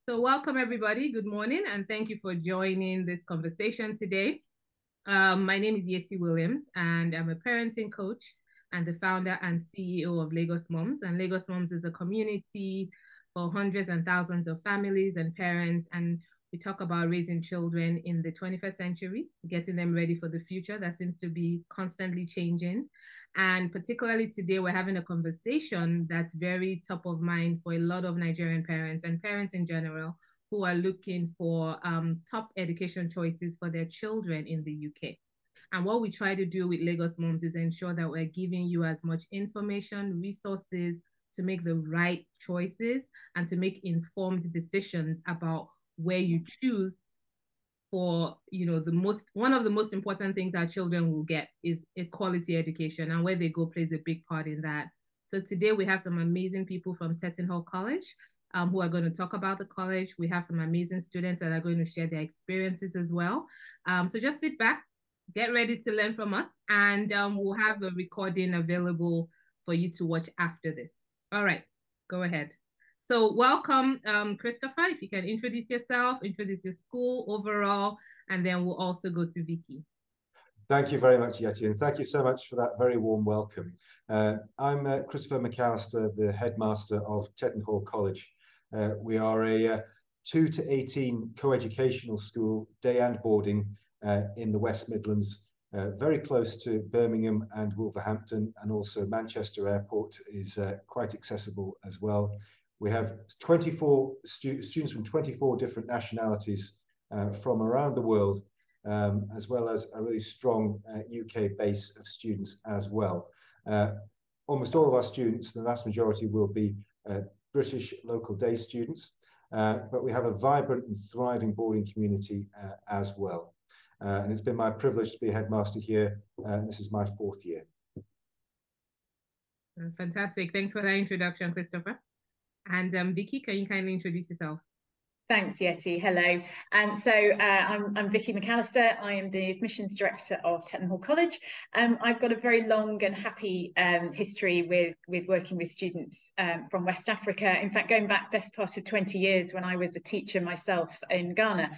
So welcome everybody. Good morning, and thank you for joining this conversation today. My name is Yetty Williams, and I'm a parenting coach and the founder and CEO of LagosMums. And LagosMums is a community for hundreds and thousands of families and parents. And we talk about raising children in the 21st century, getting them ready for the future that seems to be constantly changing. And particularly today, we're having a conversation that's very top of mind for a lot of Nigerian parents and parents in general who are looking for top education choices for their children in the UK. And what we try to do with LagosMums is ensure that we're giving you as much information, resources to make the right choices and to make informed decisions about where you choose for one of the most important things our children will get is a quality education, and where they go plays a big part in that. So today we have some amazing people from Tettenhall College who are going to talk about the college. We have some amazing students that are going to share their experiences as well. So just sit back, get ready to learn from us, and we'll have a recording available for you to watch after this. All right, go ahead. So welcome, Christopher. If you can introduce yourself, introduce your school overall, and then we'll also go to Vicky. Thank you very much, Yetty, and thank you so much for that very warm welcome. I'm Christopher McAllister, the headmaster of Tettenhall College. We are a 2 to 18 co-educational school, day and boarding, in the West Midlands, very close to Birmingham and Wolverhampton, and also Manchester Airport is quite accessible as well. We have 24 students from 24 different nationalities from around the world, as well as a really strong UK base of students as well. Almost all of our students, the vast majority, will be British local day students, but we have a vibrant and thriving boarding community as well. And it's been my privilege to be a headmaster here. This is my 4th year. Fantastic. Thanks for that introduction, Christopher. And Vicky, can you kindly introduce yourself? Thanks, Yetty. Hello. I'm Vicky McAllister. I am the admissions director of Tettenhall College. I've got a very long and happy history with working with students from West Africa. In fact, going back best part of 20 years when I was a teacher myself in Ghana.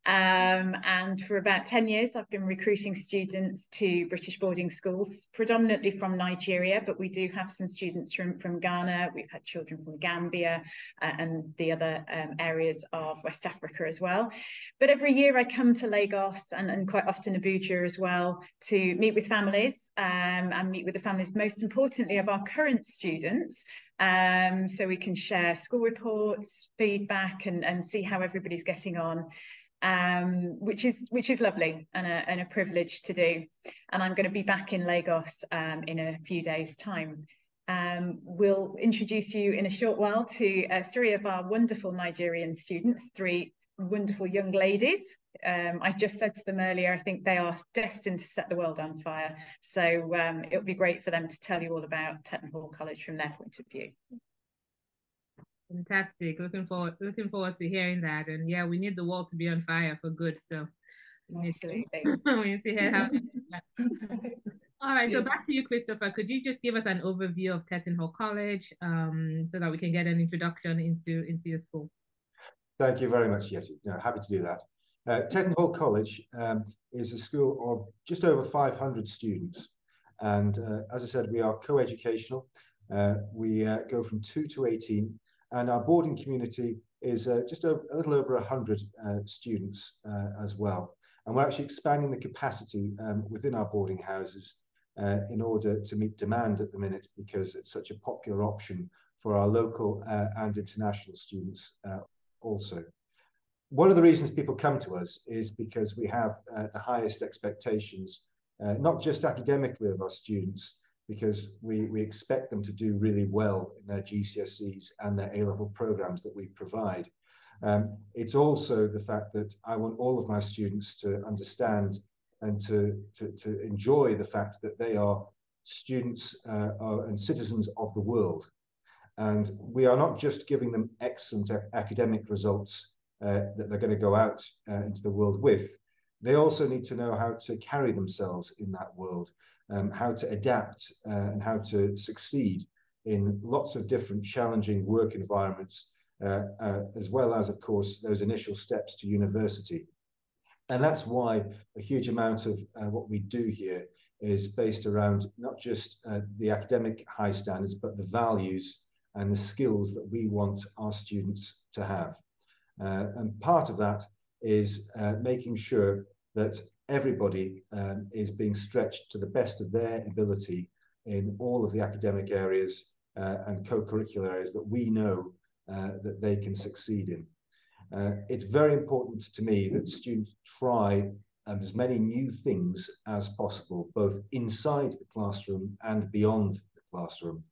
And for about 10 years, I've been recruiting students to British boarding schools, predominantly from Nigeria, but we do have some students from Ghana. We've had children from Gambia and the other areas of West Africa as well. But every year I come to Lagos and quite often Abuja as well to meet with families and meet with the families, most importantly, of our current students. So we can share school reports, feedback, and see how everybody's getting on. Which is lovely and a privilege to do. And I'm going to be back in Lagos in a few days' time. We'll introduce you in a short while to 3 of our wonderful Nigerian students, 3 wonderful young ladies. I just said to them earlier, I think they are destined to set the world on fire. So it'll be great for them to tell you all about Tettenhall College from their point of view. Fantastic. Looking forward to hearing that. And yeah, we need the world to be on fire for good. So we need to hear how. All right. So back to you, Christopher. Could you just give us an overview of Tettenhall College so that we can get an introduction into your school? Thank you very much, Yetty. No, happy to do that. Tettenhall College is a school of just over 500 students. And as I said, we are co-educational. We go from 2 to 18. And our boarding community is just a little over 100 students as well. And we're actually expanding the capacity within our boarding houses in order to meet demand at the minute, because it's such a popular option for our local and international students also. One of the reasons people come to us is because we have the highest expectations, not just academically of our students, because we expect them to do really well in their GCSEs and their A-level programs that we provide. It's also the fact that I want all of my students to understand and to enjoy the fact that they are students and citizens of the world. And we are not just giving them excellent academic results that they're going to go out into the world with. They also need to know how to carry themselves in that world. How to adapt and how to succeed in lots of different challenging work environments as well as, of course, those initial steps to university. And that's why a huge amount of what we do here is based around not just the academic high standards, but the values and the skills that we want our students to have. And part of that is making sure that everybody is being stretched to the best of their ability in all of the academic areas and co-curricular areas that we know that they can succeed in. It's very important to me that students try as many new things as possible, both inside the classroom and beyond the classroom.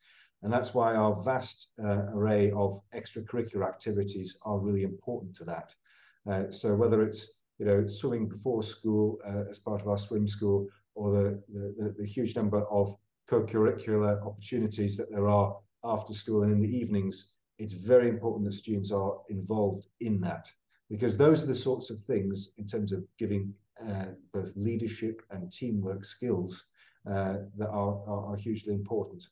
And that's why our vast array of extracurricular activities are really important to that. So whether it's swimming before school as part of our swim school, or the huge number of co-curricular opportunities that there are after school and in the evenings, it's very important that students are involved in that, because those are the sorts of things in terms of giving both leadership and teamwork skills that are hugely important.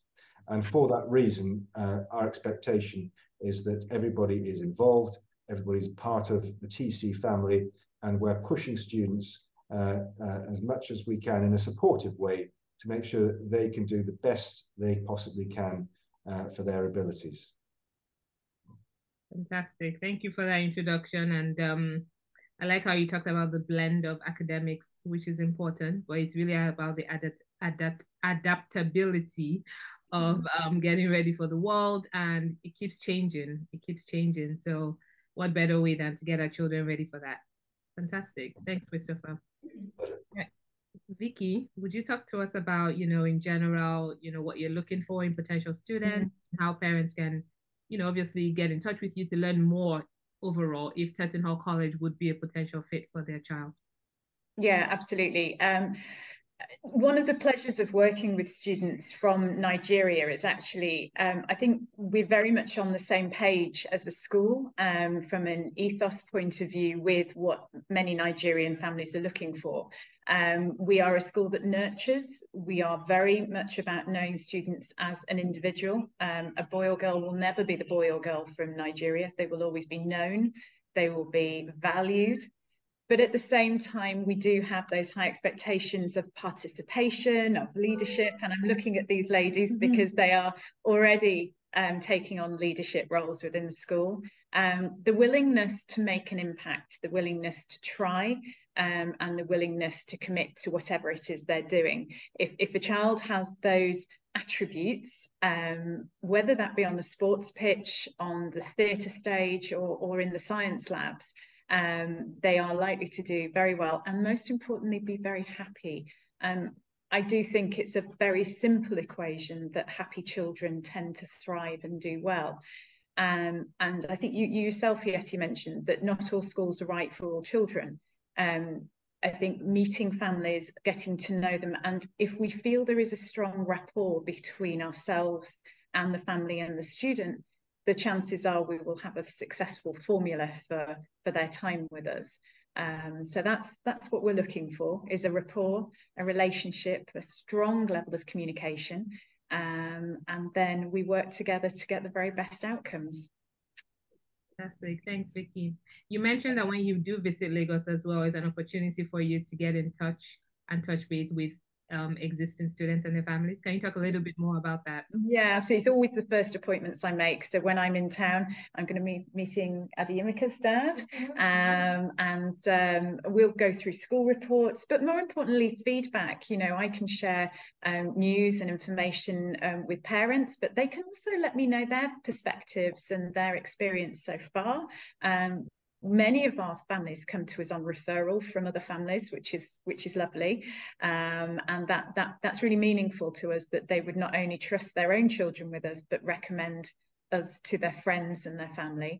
And for that reason, our expectation is that everybody is involved, everybody's part of the TC family, and we're pushing students as much as we can in a supportive way to make sure that they can do the best they possibly can for their abilities. Fantastic. Thank you for that introduction. And I like how you talked about the blend of academics, which is important, but it's really about the adaptability of getting ready for the world, and it keeps changing. It keeps changing. So what better way than to get our children ready for that? Fantastic. Thanks, Christopher. Yeah. Vicky, would you talk to us about, in general, what you're looking for in potential students, how parents can, obviously get in touch with you to learn more overall if Tettenhall College would be a potential fit for their child? Yeah, absolutely. One of the pleasures of working with students from Nigeria is actually, I think we're very much on the same page as a school from an ethos point of view with what many Nigerian families are looking for. We are a school that nurtures. We are very much about knowing students as an individual. A boy or girl will never be the boy or girl from Nigeria. They will always be known. They will be valued. But at the same time, we do have those high expectations of participation, of leadership. And I'm looking at these ladies because they are already taking on leadership roles within the school. The willingness to make an impact, the willingness to try, and the willingness to commit to whatever it is they're doing. If a child has those attributes, whether that be on the sports pitch, on the theatre stage, or in the science labs, they are likely to do very well, and most importantly, be very happy. I do think it's a very simple equation that happy children tend to thrive and do well. And I think you yourself, Yetty, mentioned that not all schools are right for all children. I think meeting families, getting to know them, and if we feel there is a strong rapport between ourselves and the family and the student, the chances are we will have a successful formula for their time with us. So that's what we're looking for, is a rapport, a relationship, a strong level of communication, and then we work together to get the very best outcomes. Fantastic. Thanks, Vicky. You mentioned that when you do visit Lagos as well, it's an opportunity for you to get in touch and touch base with existing students and their families. Can you talk a little bit more about that? Yeah, absolutely. It's always the first appointments I make. So when I'm in town, I'm going to be meeting Adiyemika's dad, and we'll go through school reports, but more importantly, feedback. I can share news and information with parents, but they can also let me know their perspectives and their experience so far. Many of our families come to us on referral from other families, which is lovely, and that's really meaningful to us, that they would not only trust their own children with us, but recommend us to their friends and their family.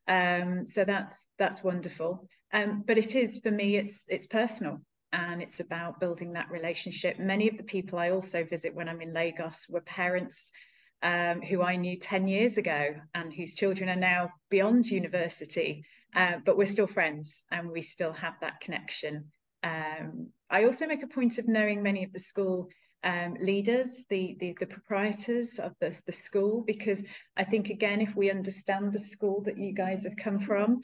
So that's wonderful. But it is, for me, it's personal, and it's about building that relationship. Many of the people I also visit when I'm in Lagos were parents who I knew 10 years ago and whose children are now beyond university. But we're still friends and we still have that connection. I also make a point of knowing many of the school leaders, the proprietors of the school, because I think, again, if we understand the school that you guys have come from,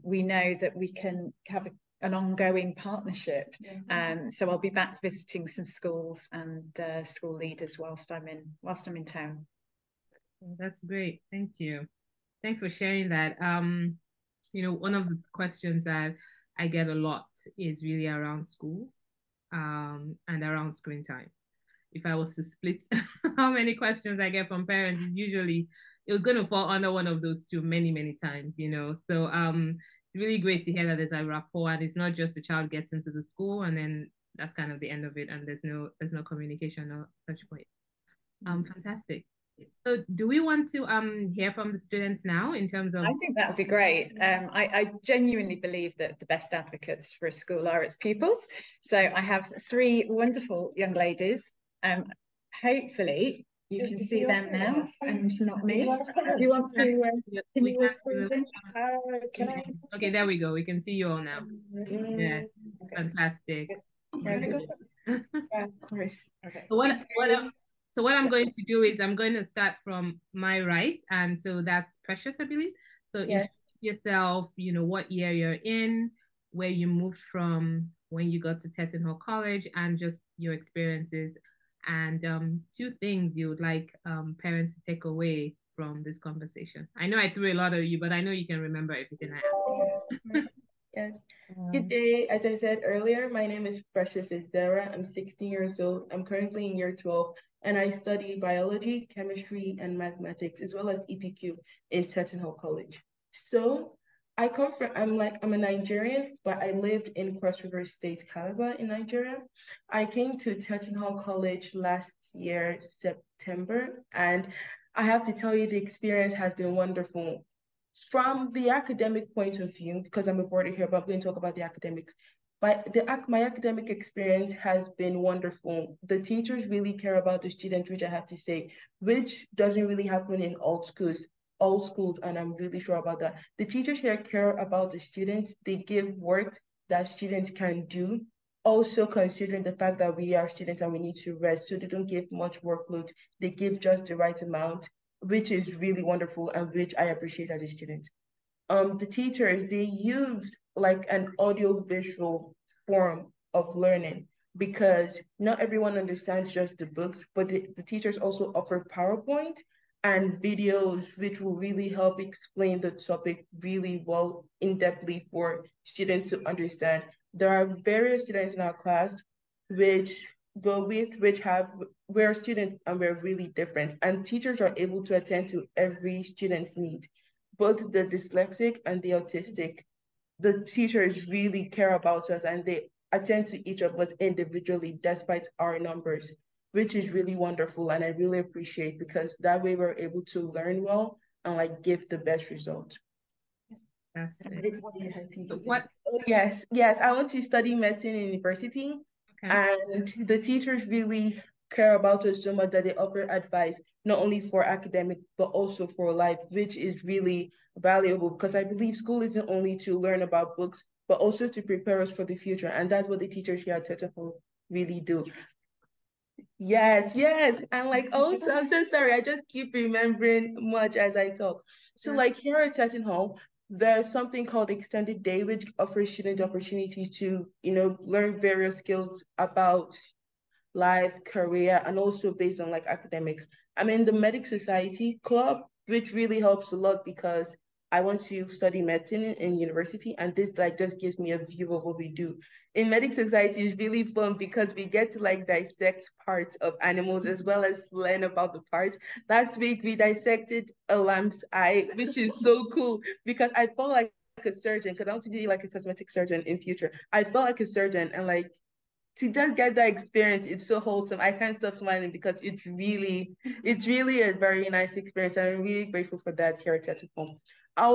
we know that we can have an ongoing partnership. So I'll be back visiting some schools and school leaders whilst I'm in town. That's great. Thank you. Thanks for sharing that. You know, one of the questions that I get a lot is really around schools and around screen time. If I was to split how many questions I get from parents, usually it was going to fall under one of those two many, many times, you know. So it's really great to hear that there's a rapport, and it's not just the child gets into the school and then that's kind of the end of it, and there's no communication or touch point. Fantastic. So do we want to hear from the students now in terms of... I think that would be great. I genuinely believe that the best advocates for a school are its pupils. So I have three wonderful young ladies. Hopefully you can see them now and not me. Do you want to Okay, there we go. We can see you all now. Yes, okay. Fantastic. Yeah, of course. Okay. So what I'm going to do is I'm going to start from my right, and so that's Precious, I believe. So introduce yourself, you know, what year you're in, where you moved from when you got to Tettenhall College, and just your experiences, and two things you would like parents to take away from this conversation. I know I threw a lot at you, but I know you can remember everything I asked. Yes. Good day. As I said earlier, my name is Precious Isdera. I'm 16 years old. I'm currently in year 12, and I study biology, chemistry, and mathematics, as well as EPQ in Tettenhall College. So I'm a Nigerian, but I lived in Cross River State, Calabar in Nigeria. I came to Tettenhall College last year, September, and I have to tell you, the experience has been wonderful. From the academic point of view, because I'm a boarder here, but I'm going to talk about the academics. But my academic experience has been wonderful. The teachers really care about the students, which I have to say, which doesn't really happen in all schools, and I'm really sure about that. The teachers here care about the students. They give work that students can do. Also considering the fact that we are students and we need to rest, so they don't give much workload. They give just the right amount, which is really wonderful and which I appreciate as a student. The teachers, they use like an audio-visual form of learning, because not everyone understands just the books, but the teachers also offer PowerPoint and videos, which will really help explain the topic really well, in-depthly for students to understand. There are various students in our class we're students and we're really different, and teachers are able to attend to every student's need, both the dyslexic and the autistic. The teachers really care about us and they attend to each of us individually despite our numbers, which is really wonderful, and I really appreciate, because that way we're able to learn well and like give the best result. That's what? Oh, yes, I want to study medicine in university. Okay. And the teachers really care about us so much that they offer advice, not only for academics, but also for life, which is really valuable, because I believe school isn't only to learn about books, but also to prepare us for the future. And that's what the teachers here at Tettenhall really do. Yes. And like, also, I'm so sorry. I just keep remembering much as I talk. So like here at Tettenhall, there's something called Extended Day, which offers students opportunity to, learn various skills about life, career, and also based on like academics. I'm in the Medic Society Club, which really helps a lot because I want to study medicine in university, and this like just gives me a view of what we do. In Medic Society is really fun because we get to like dissect parts of animals as well as learn about the parts. Last week we dissected a lamb's eye, which is so cool because I felt like a surgeon, because I want to be like a cosmetic surgeon in future. I felt like a surgeon, and like to just get that experience, it's so wholesome. I can't stop smiling because it's really a very nice experience, and I'm really grateful for that here at Tettenhall. What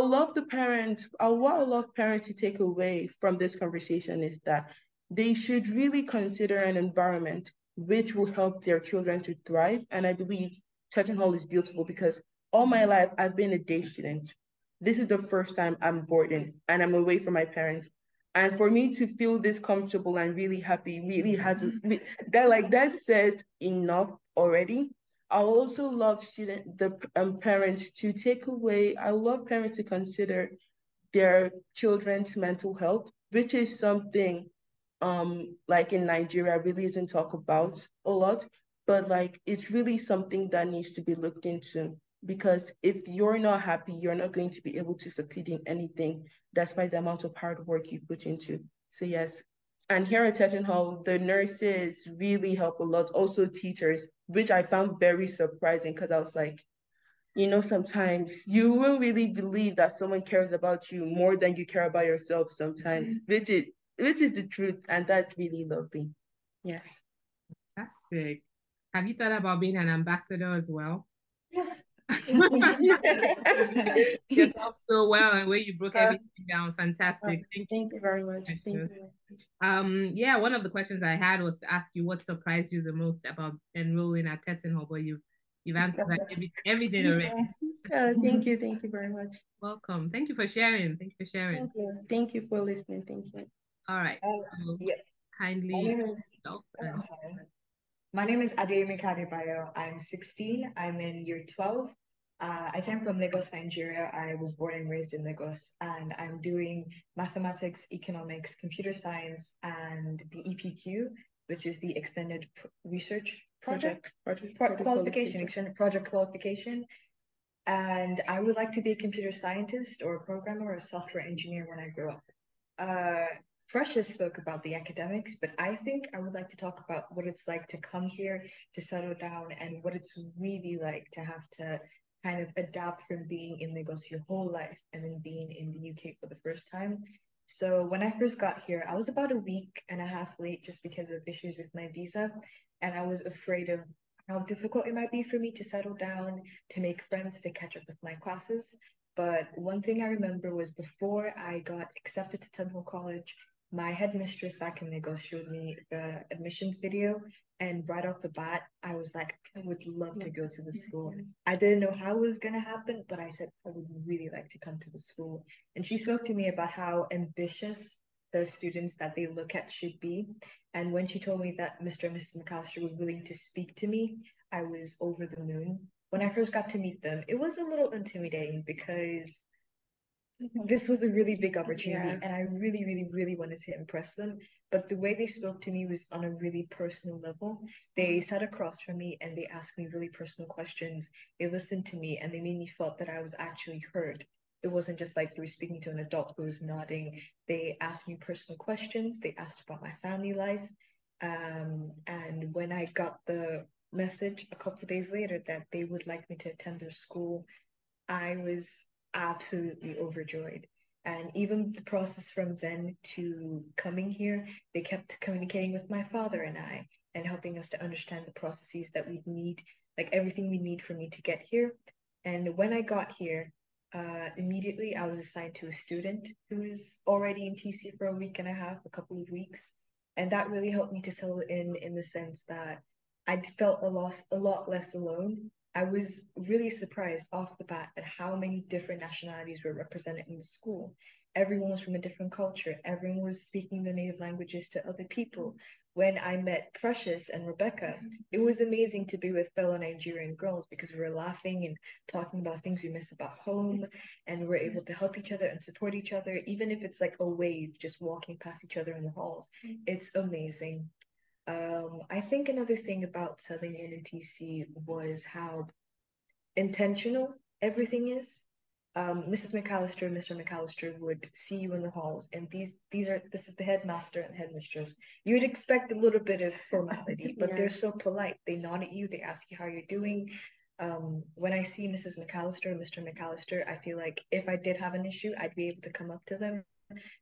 I would love parents to take away from this conversation is that they should really consider an environment which will help their children to thrive. And I believe Tettenhall is beautiful because all my life I've been a day student. This is the first time I'm boarding and I'm away from my parents. And for me to feel this comfortable and really happy, really had to, that says enough already. I also love parents to take away, I love parents to consider their children's mental health, which is something like in Nigeria really isn't talked about a lot, but like it's really something that needs to be looked into, because if you're not happy, you're not going to be able to succeed in anything despite the amount of hard work you put into. So yes. And here at Tettenhall, the nurses really help a lot, also teachers, which I found very surprising because I was like, sometimes you won't really believe that someone cares about you more than you care about yourself sometimes, which is the truth, and that's really lovely. Yes. Fantastic. Have you thought about being an ambassador as well? Yourself so well, and where you broke everything down. Fantastic. Thank you very much. Thank you very much. Yeah, one of the questions I had was to ask you what surprised you the most about enrolling at Tettenhall, but you've answered everything already. Thank you very much. Welcome. Thank you for sharing. Thank you for listening. Thank you. All right. So yeah. Kindly. My name is Adeyemi Kadebayo. I'm 16. I'm in year 12. I came from Lagos, Nigeria. I was born and raised in Lagos, and I'm doing mathematics, economics, computer science, and the EPQ, which is the extended research project qualification, extended project qualification. And I would like to be a computer scientist or a programmer or a software engineer when I grow up. Precious spoke about the academics, but I think I would like to talk about what it's like to come here, to settle down, and what it's really like to have to kind of adapt from being in Lagos your whole life and then being in the UK for the first time. So when I first got here, I was about a week and a half late just because of issues with my visa, and I was afraid of how difficult it might be for me to settle down, to make friends, to catch up with my classes. But one thing I remember was before I got accepted to Tettenhall College, my headmistress back in Lagos showed me the admissions video, and right off the bat, I was like, I would love to go to the school. I didn't know how it was going to happen, but I said, I would really like to come to the school. And she spoke to me about how ambitious the students that they look at should be. And when she told me that Mr. and Mrs. McAllister were willing to speak to me, I was over the moon. When I first got to meet them, it was a little intimidating because this was a really big opportunity, and I really, really, really wanted to impress them. But the way they spoke to me was on a really personal level. They sat across from me and they asked me really personal questions. They listened to me and they made me feel that I was actually heard. It wasn't just like you were speaking to an adult who was nodding. They asked me personal questions. They asked about my family life. And when I got the message a couple of days later that they would like me to attend their school, I was absolutely overjoyed. And even the process from then to coming here, they kept communicating with my father and I and helping us to understand the processes that we need, like everything we need for me to get here. And when I got here, immediately I was assigned to a student who was already in TC for a week and a half, a couple of weeks. And that really helped me to settle in the sense that I felt a lot less alone. I was really surprised off the bat at how many different nationalities were represented in the school. Everyone was from a different culture. Everyone was speaking their native languages to other people. When I met Precious and Rebecca, it was amazing to be with fellow Nigerian girls because we were laughing and talking about things we miss about home, and we were able to help each other and support each other, even if it's like a wave just walking past each other in the halls. It's amazing. I think another thing about settling in TC was how intentional everything is. Mrs. McAllister and Mr. McAllister would see you in the halls, and this is the headmaster and headmistress. You would expect a little bit of formality, but they're so polite. They nod at you, they ask you how you're doing. When I see Mrs. McAllister and Mr. McAllister, I feel like if I did have an issue, I'd be able to come up to them,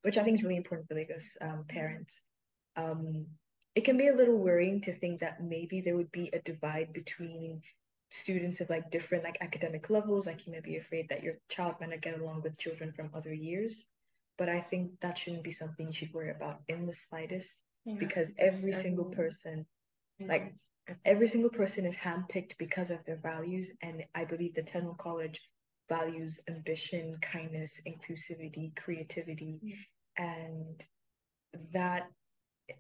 which I think is really important for Lagos parents. It can be a little worrying to think that maybe there would be a divide between students of like different like academic levels. Like you may be afraid that your child might not get along with children from other years, but I think that shouldn't be something you should worry about in the slightest, because every single person is handpicked because of their values, and I believe the Tettenhall College values ambition, kindness, inclusivity, creativity, and that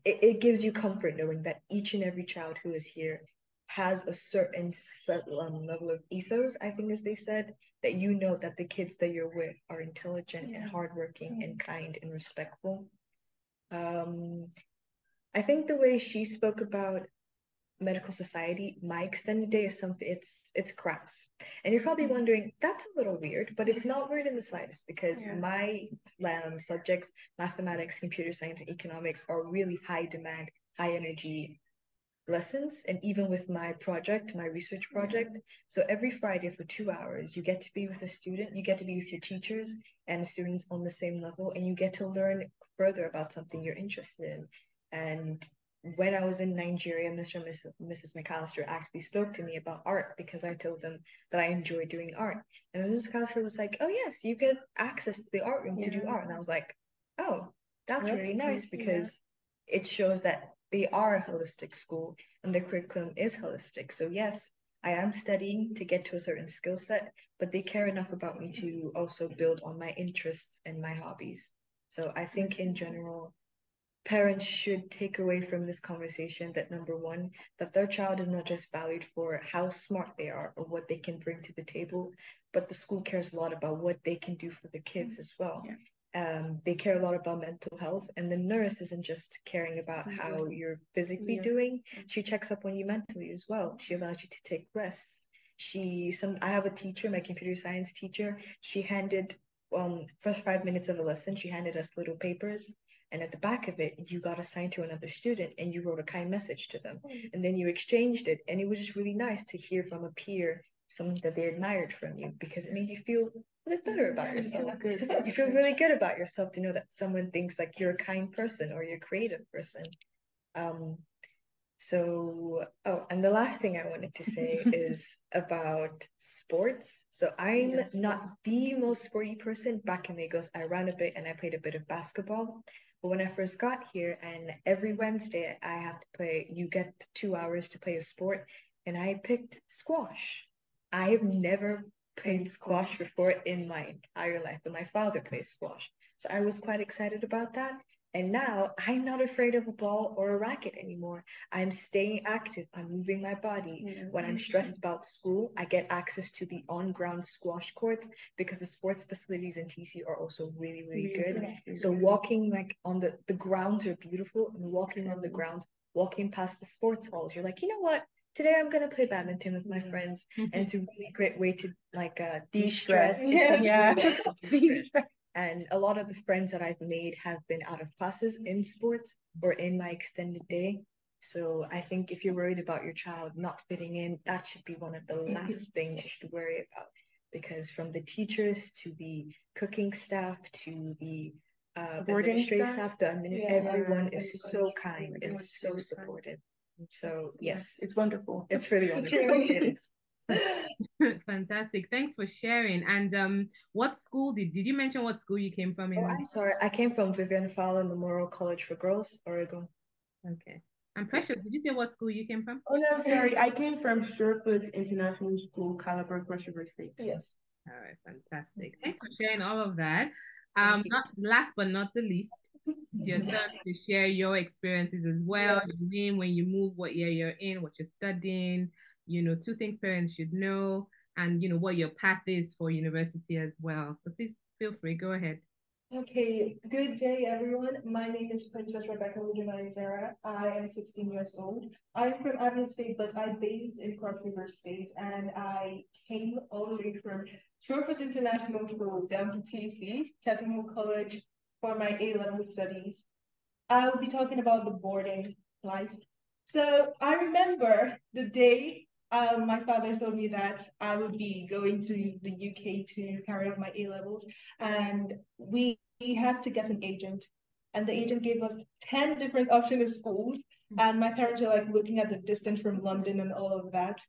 it gives you comfort knowing that each and every child who is here has a certain level of ethos, I think, as they said, that you know that the kids that you're with are intelligent and hardworking and kind and respectful. I think the way she spoke about medical society, my extended day is something, it's crafts. And you're probably wondering, that's a little weird, but it's not weird in the slightest, because my subjects, mathematics, computer science, and economics, are really high demand, high energy lessons. And even with my project, my research project, so every Friday for 2 hours, you get to be with a student, you get to be with your teachers and students on the same level, and you get to learn further about something you're interested in. And when I was in Nigeria, Mr. and Mrs. McAllister actually spoke to me about art, because I told them that I enjoy doing art. And Mrs. McAllister was like, oh yes, you get access to the art room to do art. And I was like, oh, that's really nice, because it shows that they are a holistic school and the curriculum is holistic. So yes, I am studying to get to a certain skill set, but they care enough about me to also build on my interests and my hobbies. So I think in general, parents should take away from this conversation that, number one, that their child is not just valued for how smart they are or what they can bring to the table, but the school cares a lot about what they can do for the kids as well. They care a lot about mental health, and the nurse isn't just caring about how you're physically doing. She checks up on you mentally as well. She allows you to take rests. I have a teacher, my computer science teacher. She handed first 5 minutes of a lesson, she handed us little papers, and at the back of it, you got assigned to another student and you wrote a kind message to them. And then you exchanged it. And it was just really nice to hear from a peer something that they admired from you, because it made you feel a bit better about yourself. You feel really good about yourself to know that someone thinks like you're a kind person or you're a creative person. And the last thing I wanted to say is about sports. So I'm not the most sporty person. Back in Lagos, I ran a bit and I played a bit of basketball. But when I first got here, and every Wednesday I have to play, you get 2 hours to play a sport, and I picked squash. I've never played squash before in my entire life, but my father plays squash. So I was quite excited about that. And now I'm not afraid of a ball or a racket anymore. I'm staying active. I'm moving my body. When I'm stressed about school, I get access to the on-ground squash courts, because the sports facilities in TC are also really, really good. So walking like on the grounds are beautiful, and walking on the grounds, walking past the sports halls, you're like, you know what? Today I'm gonna play badminton with my friends, and it's a really great way to like de-stress. De-stress. And a lot of the friends that I've made have been out of classes in sports or in my extended day. So I think if you're worried about your child not fitting in, that should be one of the last things you should worry about. Because from the teachers to the cooking staff to the administrative staff, everyone is so kind and so supportive. So yes, it's wonderful. It's really wonderful. It is. Fantastic. Thanks for sharing. And what school did you mention what school you came from? I'm sorry. I came from Vivian Fowler Memorial College for Girls, Oregon. Okay. And Precious, did you say what school you came from? Oh no, sorry. I came from Surefoot International School, Calabar, Cross River State. Yes. All right, fantastic. Thanks for sharing all of that. Last but not the least, it's your turn to share your experiences as well. Your name, when you move, what year you're in, what you're studying, 2 things parents should know, and what your path is for university as well. So please feel free, go ahead. Okay, good day everyone. My name is Princess Rebecca Zara. I am 16 years old. I'm from Avenue State, but I'm based in Cross River State, and I came all the way from Surefoot International School down to TC, Tettenhall College, for my A-level studies. I'll be talking about the boarding life. So I remember the day my father told me that I would be going to the UK to carry out my A-levels, and we had to get an agent, and the agent gave us 10 different options of schools, and my parents were like looking at the distance from London and all of that,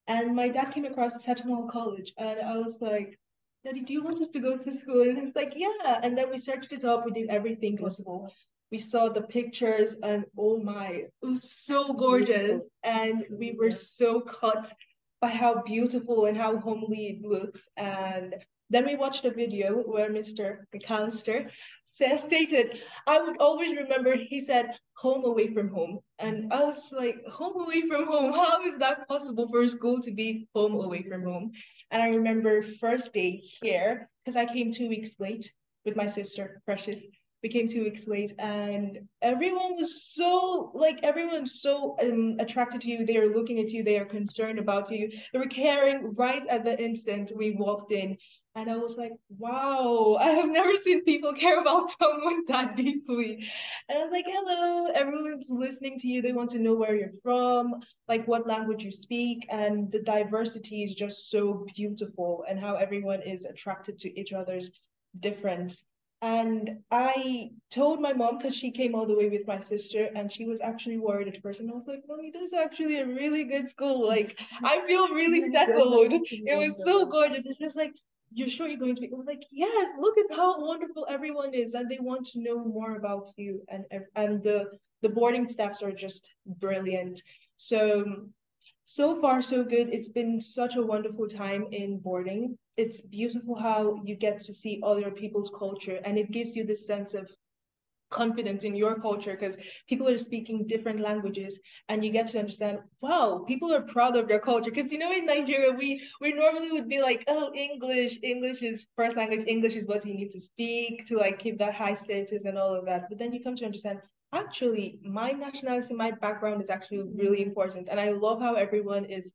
and my dad came across Tettenhall College, and I was like, Daddy, do you want us to go to school? And he's like, yeah. And then we searched it up, we did everything possible. We saw the pictures, and oh my, it was so gorgeous. And we were so caught by how beautiful and how homely it looks. And Then we watched a video where Mr. McAllister stated, I would always remember, he said, home away from home. And I was like, home away from home? How is that possible for a school to be home away from home? And I remember first day here, because I came 2 weeks late with my sister, Precious. We came 2 weeks late, and everyone was so, like, everyone's so attracted to you. They are looking at you. They are concerned about you. They were caring right at the instant we walked in. And I was like, wow, I have never seen people care about someone that deeply. And I was like, hello, everyone's listening to you. They want to know where you're from, like what language you speak. And the diversity is just so beautiful, and how everyone is attracted to each other's difference. And I told my mom, because she came all the way with my sister, and she was actually worried at first. And I was like, Mommy, this is actually a really good school. Like, I feel really settled. It was so gorgeous. It's just like, you're sure you're going to be? I was like, yes, look at how wonderful everyone is. And they want to know more about you. And the boarding staffs are just brilliant. So far, so good. It's been such a wonderful time in boarding. It's beautiful how you get to see other people's culture, and it gives you this sense of confidence in your culture, because people are speaking different languages, and you get to understand, wow, people are proud of their culture. Because in Nigeria, we normally would be like, oh, English is first language, English is what you need to speak to like keep that high status and all of that. But then you come to understand, actually, my nationality, my background is actually really important. And I love how everyone is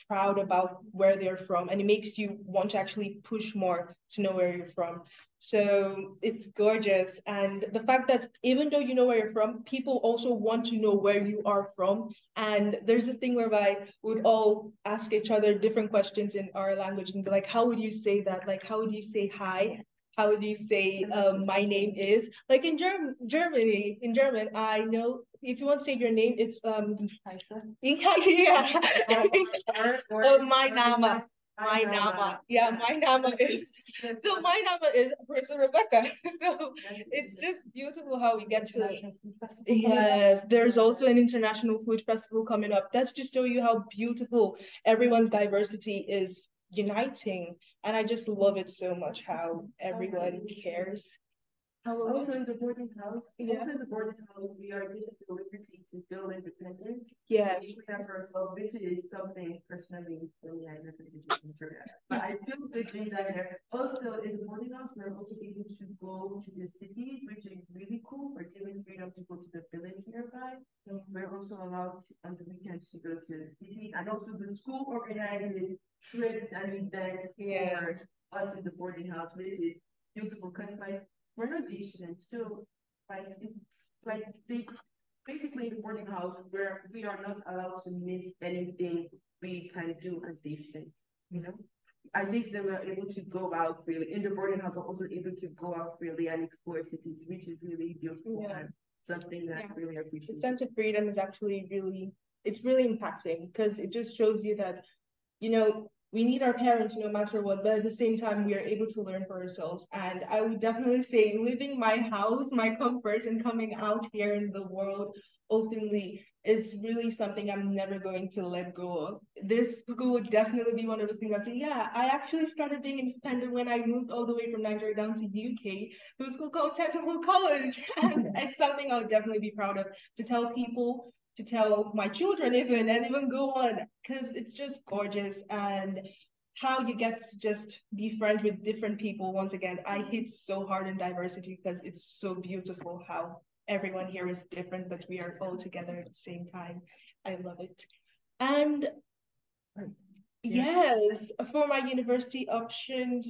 proud about where they're from, and it makes you want to actually push more to know where you're from. So it's gorgeous. And the fact that even though you know where you're from, people also want to know where you are from. And there's this thing whereby we'd all ask each other different questions in our language and be like, how would you say that? Like, how would you say hi? How would you say my name is? Like in German, I know if you want to say your name, it's yeah. My Nama. My Nama. Yeah, my Nama is so my Nama is Professor Rebecca. So it's just beautiful how we get to. Yes, there's also an international food festival coming up. That's to show you how beautiful everyone's diversity is uniting. And I just love it so much how everyone cares. Also in the boarding house, we are given the liberty to feel independent. Yes. We have ourselves, which is something personally for me, I never did consider that. But I feel good doing that here. Also in the boarding house, we're also able to go to the cities, which is really cool. We're given freedom to go to the village nearby. We're also allowed on the weekends to go to the city, and also the school organizes trips and events for us in the boarding house, which is beautiful because we're not day students, so they basically in the boarding house where we are not allowed to miss anything we can do as day students. As day students, we're able to go out freely. In the boarding house, we're also able to go out freely and explore cities, which is really beautiful and something that's really appreciated. The sense of freedom is actually it's really impacting, because it just shows you that, we need our parents no matter what, but at the same time, we are able to learn for ourselves. And I would definitely say leaving my house, my comfort, and coming out here in the world openly is really something I'm never going to let go of. This school would definitely be one of those things I'd say, I actually started being independent when I moved all the way from Nigeria down to UK to a school called Tettenhall College. And it's something I'll definitely be proud of to tell people, to tell my children and even go on, because it's just gorgeous. And how you get to just be friends with different people. Once again, I hit so hard in diversity because it's so beautiful how everyone here is different, but we are all together at the same time. I love it. And yes, for my university options,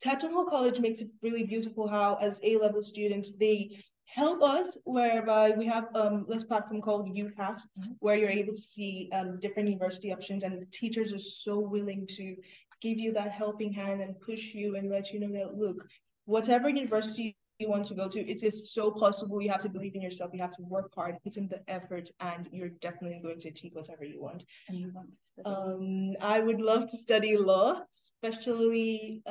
Tettenhall College makes it really beautiful how, as A-level students, they help us, whereby we have this platform called UCAS, where you're able to see different university options, and the teachers are so willing to give you that helping hand and push you and let you know that, look, whatever university you want to go to, it is so possible. You have to believe in yourself, you have to work hard, put in the effort, and you're definitely going to achieve whatever you want. And you want to study? I would love to study law, especially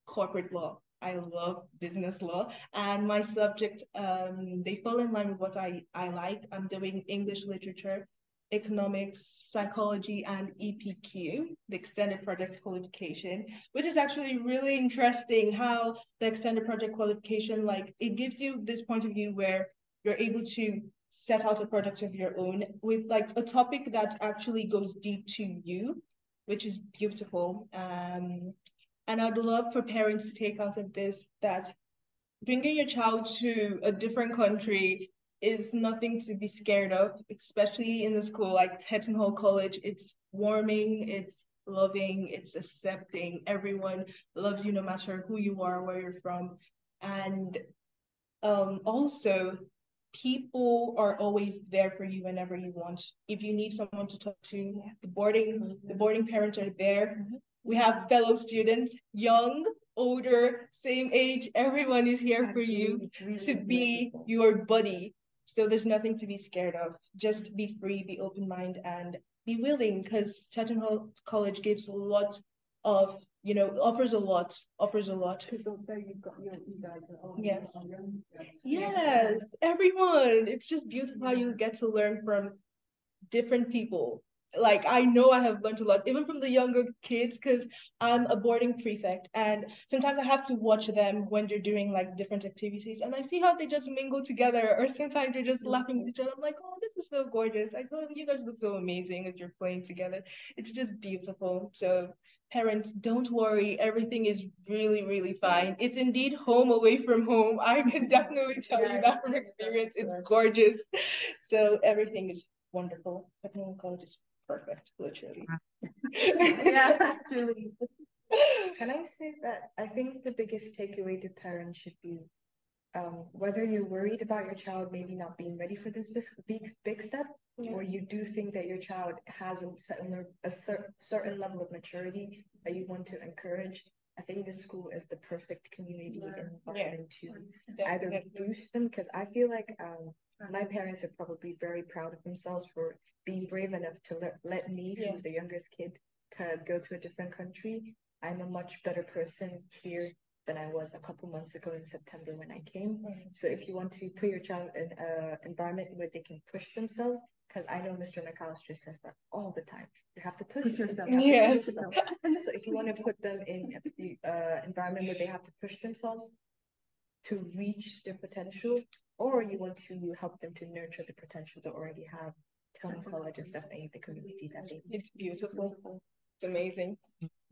corporate law. I love business law, and my subject, they fall in line with what I like. I'm doing English literature, economics, psychology, and EPQ, the extended project qualification, which is actually really interesting how the extended project qualification, like, it gives you this point of view where you're able to set out a project of your own with like a topic that actually goes deep to you, which is beautiful. And I'd love for parents to take out of this that bringing your child to a different country is nothing to be scared of, especially in a school like Tettenhall College. It's warming, it's loving, it's accepting. Everyone loves you no matter who you are, where you're from. And also, people are always there for you whenever you want. If you need someone to talk to, the boarding parents are there. We have fellow students, young, older, same age. Everyone is here for you to be your buddy. So there's nothing to be scared of. Just be free, be open-minded, and be willing, because Tettenhall College gives a lot of, offers a lot. Because there you've got you guys are all. Yes. Yes, everyone. It's just beautiful how you get to learn from different people. Like, I know I have learned a lot, even from the younger kids, because I'm a boarding prefect, and sometimes I have to watch them when they're doing like different activities, and I see how they just mingle together, or sometimes they're just laughing with each other. I'm like, oh, this is so gorgeous. I thought you guys look so amazing as you're playing together. It's just beautiful. So parents, don't worry, everything is really, really fine. It's indeed home away from home. I can definitely tell you that from experience. It's gorgeous. So everything is wonderful. Tettenhall College is perfect, literally. Yeah, actually. Can I say that I think the biggest takeaway to parents should be whether you're worried about your child maybe not being ready for this big step, or you do think that your child has a certain level of maturity that you want to encourage, I think this school is the perfect community environment to either boost them, because I feel like my parents are probably very proud of themselves for being brave enough to let me, who's the youngest kid, to go to a different country. I'm a much better person here than I was a couple months ago in September when I came. So if you want to put your child in an environment where they can push themselves, because I know Mr. McAllister says that all the time, you have to push yourself. Yes. So if you want to put them in an environment where they have to push themselves to reach their potential, or you want to help them to nurture the potential they already have, Tettenhall College is definitely the community that they need. It's beautiful. It's amazing.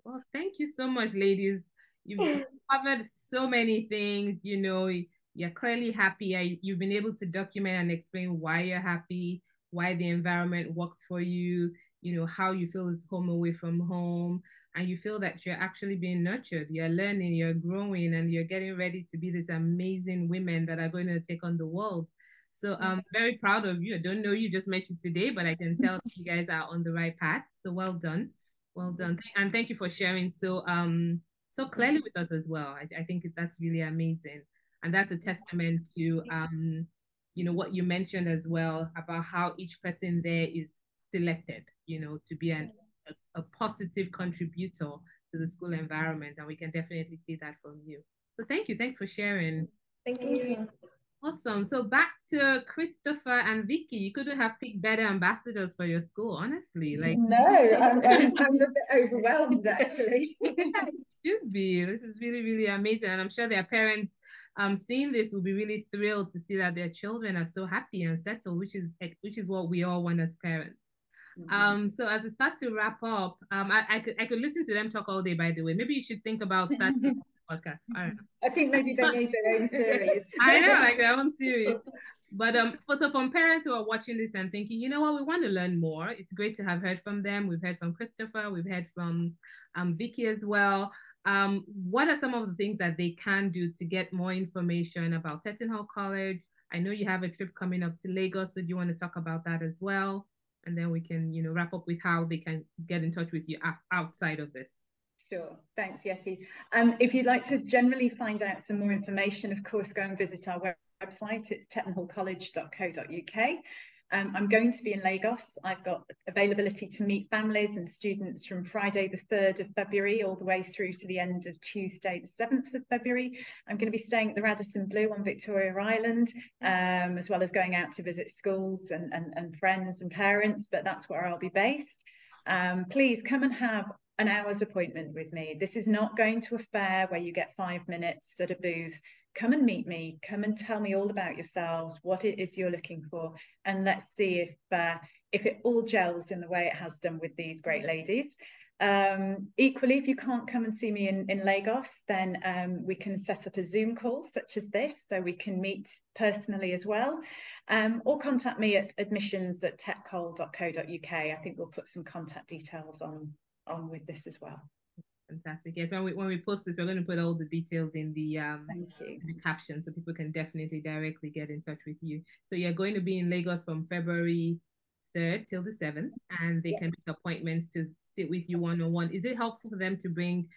Well, thank you so much, ladies. You've covered so many things. You're clearly happy. You've been able to document and explain why you're happy, why the environment works for you, how you feel is home away from home, and you feel that you're actually being nurtured. You're learning, you're growing, and you're getting ready to be this amazing women that are going to take on the world. So I'm very proud of you. I don't know you just met you today, but I can tell that you guys are on the right path. So well done. Well done. And thank you for sharing so clearly with us as well. I think that's really amazing. And that's a testament to what you mentioned as well about how each person there is selected, to be a positive contributor to the school environment. And we can definitely see that from you. So thank you. Thanks for sharing. Thank you. Awesome. So back to Christopher and Vicky. You couldn't have picked better ambassadors for your school, honestly. Like, no, I'm a bit overwhelmed actually. Yeah, it should be. This is really, really amazing, and I'm sure their parents, seeing this, will be really thrilled to see that their children are so happy and settled, which is what we all want as parents. So as we start to wrap up, I could listen to them talk all day. By the way, maybe you should think about starting podcast. I don't know. I think maybe they need their own series. I know, like their own series. But so from parents who are watching this and thinking, you know what, we want to learn more. It's great to have heard from them. We've heard from Christopher. We've heard from Vicky as well. What are some of the things that they can do to get more information about Tettenhall College? I know you have a trip coming up to Lagos, so do you want to talk about that as well? And then we can, wrap up with how they can get in touch with you outside of this. Sure. Thanks, Yetty. If you'd like to generally find out some more information, of course, go and visit our website. It's tettenhallcollege.co.uk. I'm going to be in Lagos. I've got availability to meet families and students from Friday the 3rd of February all the way through to the end of Tuesday the 7th of February. I'm going to be staying at the Radisson Blu on Victoria Island, as well as going out to visit schools and friends and parents, but that's where I'll be based. Please come and have an hour's appointment with me. This is not going to a fair where you get 5 minutes at a booth. Come and meet me, come and tell me all about yourselves, what it is you're looking for, and let's see if it all gels in the way it has done with these great ladies. Equally, if you can't come and see me in Lagos, then we can set up a Zoom call such as this, so we can meet personally as well, or contact me at admissions@tettenhall.co.uk. I think we'll put some contact details on with this as well. Fantastic. Yes, when we post this, we're going to put all the details in the Thank you. in the caption, so people can definitely directly get in touch with you. So you're going to be in Lagos from February 3rd till the 7th, and they can make appointments to sit with you one-on-one. Is it helpful for them to bring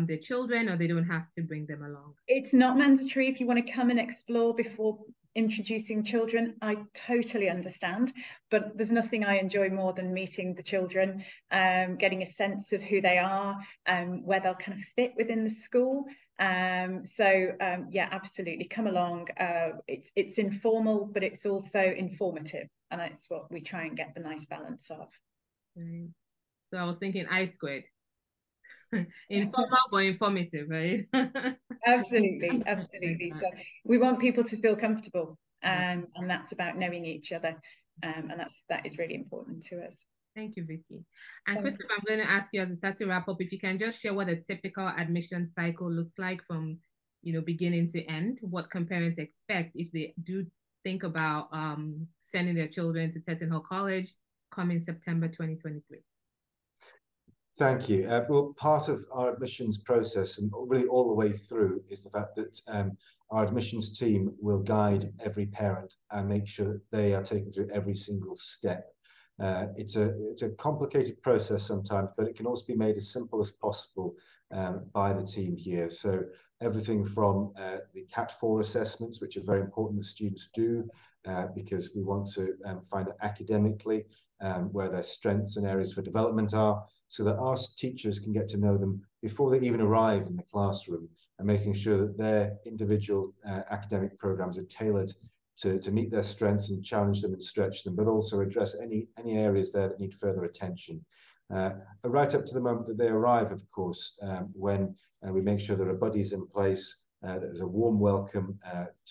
their children, or they don't have to bring them along? It's not mandatory. If you want to come and explore before introducing children, I totally understand, but there's nothing I enjoy more than meeting the children, getting a sense of who they are, where they'll kind of fit within the school. Yeah, absolutely, come along. It's informal, but it's also informative, and that's what we try and get the nice balance of. Right. So I was thinking I squared. Informal but informative, right? Absolutely, absolutely. So we want people to feel comfortable, and that's about knowing each other, and that is really important to us. Thank you, Vicky. And Christopher, I'm going to ask you as we start to wrap up, if you can just share what a typical admission cycle looks like from, beginning to end. What can parents expect if they do think about sending their children to Tettenhall College coming September 2023? Thank you. Well, part of our admissions process, and really all the way through, is the fact that our admissions team will guide every parent and make sure that they are taken through every single step. It's a complicated process sometimes, but it can also be made as simple as possible by the team here. So everything from the CAT4 assessments, which are very important that students do, because we want to find out academically where their strengths and areas for development are, so that our teachers can get to know them before they even arrive in the classroom, and making sure that their individual academic programs are tailored to meet their strengths and challenge them and stretch them, but also address any areas there that need further attention. Right up to the moment that they arrive, of course, when we make sure there are buddies in place, there's a warm welcome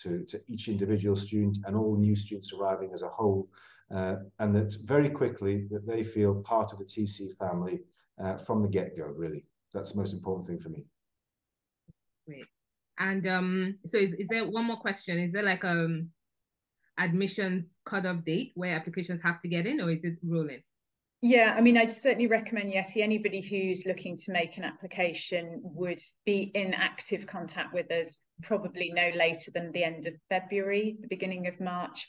to each individual student and all new students arriving as a whole, and that very quickly that they feel part of the TC family from the get-go, really. That's the most important thing for me. Great. And so is there one more question? Is there like admissions cut-off date where applications have to get in, or is it rolling? Yeah, I mean, I'd certainly recommend Yetty. Anybody who's looking to make an application would be in active contact with us probably no later than the end of February, the beginning of March.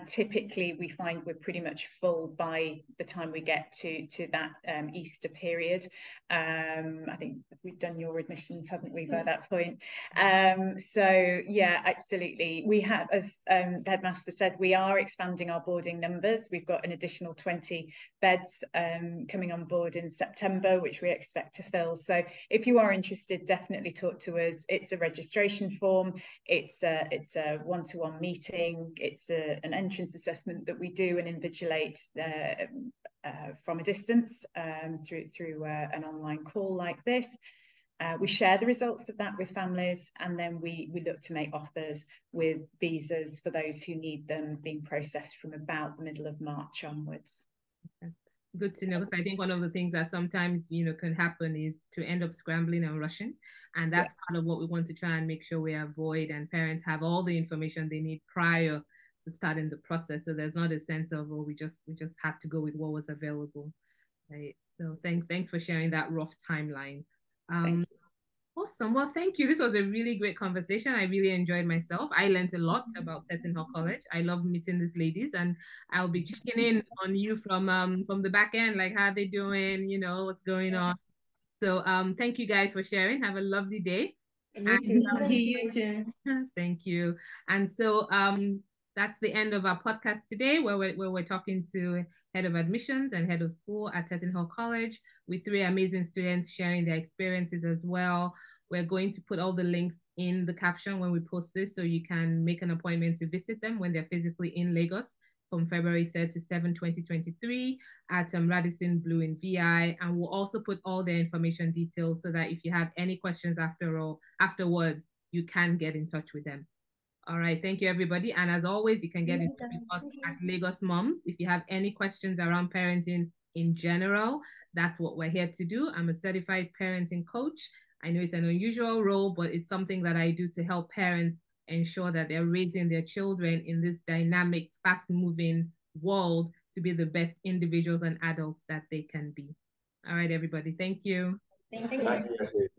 Typically, we find we're pretty much full by the time we get to that Easter period. I think we've done your admissions, haven't we, by that point? So yeah, absolutely. We have, as the headmaster said, we are expanding our boarding numbers. We've got an additional 20 beds coming on board in September, which we expect to fill. So if you are interested, definitely talk to us. It's a registration form. It's a one-to-one meeting. It's an entrance assessment that we do and invigilate from a distance through an online call like this. We share the results of that with families, and then we look to make offers with visas for those who need them being processed from about the middle of March onwards. Okay. Good to know, because I think one of the things that sometimes can happen is to end up scrambling and rushing, and that's part of what we want to try and make sure we avoid, and parents have all the information they need prior to starting the process, so there's not a sense of, oh, we just had to go with what was available, right? So thanks for sharing that rough timeline. Awesome. Well, thank you. This was a really great conversation. I really enjoyed myself. I learned a lot about Tettenhall College. I love meeting these ladies, and I'll be checking in on you from the back end, like how they doing, what's going on. So thank you guys for sharing. Have a lovely day. You too. Thank you. Thank you. And so that's the end of our podcast today, where we're talking to Head of Admissions and Head of School at Tettenhall College, with 3 amazing students sharing their experiences as well. We're going to put all the links in the caption when we post this, so you can make an appointment to visit them when they're physically in Lagos from February 3rd to 7th, 2023 at Radisson Blu in VI. And we'll also put all their information details so that if you have any questions afterwards, you can get in touch with them. All right, thank you, everybody. And as always, you can get in touch with us at LagosMums. If you have any questions around parenting in general, that's what we're here to do. I'm a certified parenting coach. I know it's an unusual role, but it's something that I do to help parents ensure that they're raising their children in this dynamic, fast-moving world to be the best individuals and adults that they can be. All right, everybody. Thank you. Thank you.